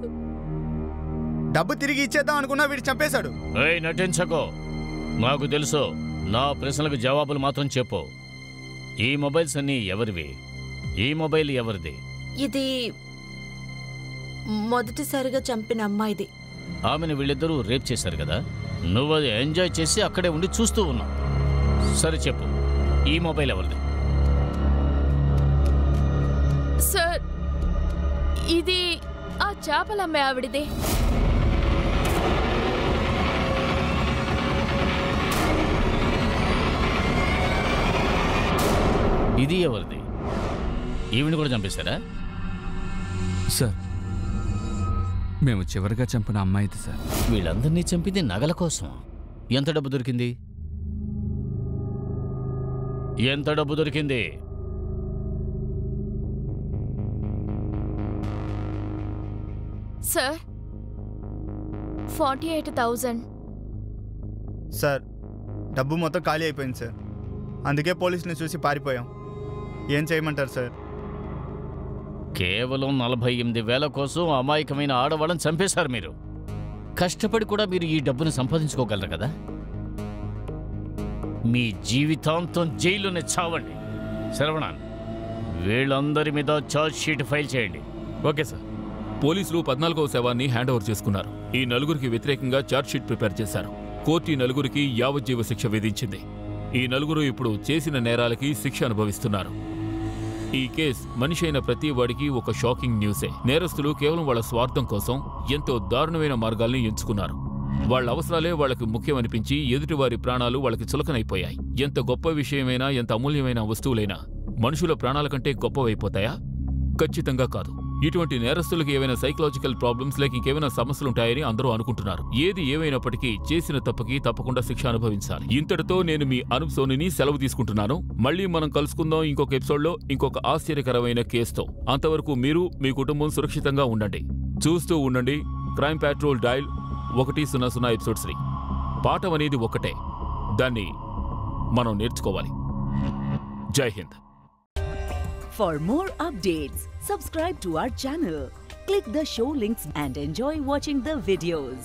డబ్బు తిరిగి ఇచ్చేద్దాం అనుకున్నా వీడు చంపేశాడు. నటించకో. నాకు తెలుసు. నా ప్రశ్నలకు జవాబులు మాత్రం చెప్పు. ఈ మొబైల్స్ అన్నీ ఎవరివి? ఈ మొబైల్ ఎవరిది? ఇది మొదటిసారిగా చంపిన అమ్మాయిది. ఆమెను వీళ్ళిద్దరూ రేప్ చేశారు కదా. నువ్వు అది ఎంజాయ్ చేసి అక్కడే ఉండి చూస్తూ ఉన్నావు. సరే చెప్పు, ఈ మొబైల్ ఎవరిది? సార్, ఇది ఆ చేపలమ్మే ఆవిడిది. ఇది ఎవరిది? ఈవిని కూడా చంపేశారా? సార్, మేము చివరిగా చంపిన అమ్మాయిది సార్. వీళ్ళందరినీ చంపింది నగల కోసం. ఎంత డబ్బు దొరికింది? ఎంత డబ్బు దొరికింది? సార్, 48,000. సార్, డబ్బు మొత్తం ఖాళీ అయిపోయింది సార్. అందుకే పోలీసుని చూసి పారిపోయాం. ఏం చేయమంటారు సార్? కేవలం 48,000 కోసం అమాయకమైన ఆడవాళ్ళని చంపేశారు మీరు. కష్టపడి కూడా మీరు ఈ డబ్బును సంపాదించుకోగలరు కదా. మీ జీవితాంతం జైల్లోనే చావండి. శరవణన్, వీళ్ళందరి మీద ఛార్జ్ షీట్ ఫైల్ చేయండి. Okay sir. పోలీసులు 14వ శవాన్ని హ్యాండ్ ఓవర్ చేసుకున్నారు. ఈ నలుగురికి వ్యతిరేకంగా ఛార్జ్ షీట్ ప్రిపేర్ చేశారు. కోర్టు ఈ నలుగురికి యావజ్జీవ శిక్ష విధించింది. ఈ నలుగురు ఇప్పుడు చేసిన నేరాలకి శిక్ష అనుభవిస్తున్నారు. ఈ కేసు మనిషి అయిన ప్రతి వాడికి ఒక షాకింగ్ న్యూసే. నేరస్తులు కేవలం వాళ్ళ స్వార్థం కోసం ఎంతో దారుణమైన మార్గాల్ని ఎంచుకున్నారు. వాళ్ళ అవసరాలే వాళ్ళకి ముఖ్యమనిపించి ఎదుటివారి ప్రాణాలు వాళ్ళకి చులకనైపోయాయి. ఎంత గొప్ప విషయమైనా, ఎంత అమూల్యమైన వస్తువులైనా మనుషుల ప్రాణాల కంటే గొప్పవైపోతాయా? ఖచ్చితంగా కాదు. ఇటువంటి నేరస్తులకు ఏవైనా సైకలాజికల్ ప్రాబ్లమ్స్ లేక ఇంకేమైనా సమస్యలు ఉంటాయని అందరూ అనుకుంటున్నారు. ఏది ఏమైనప్పటికీ చేసిన తప్పుకి తప్పకుండా శిక్ష అనుభవించాలి. ఇంతటితో నేను మీ అనూప్ సోనీని సెలవు తీసుకుంటున్నాను. మళ్ళీ మనం కలుసుకుందాం ఇంకొక ఎపిసోడ్లో ఇంకొక ఆశ్చర్యకరమైన కేసుతో. అంతవరకు మీరు మీ కుటుంబం సురక్షితంగా ఉండండి. చూస్తూ ఉండండి క్రైమ్ ప్యాట్రోల్ డయల్ 100 ఎపిసోడ్స్. పాఠం అనేది ఒక్కటే, దాన్ని మనం నేర్చుకోవాలి. జై Hind. For more updates, subscribe to our channel, click the show links and enjoy watching the videos.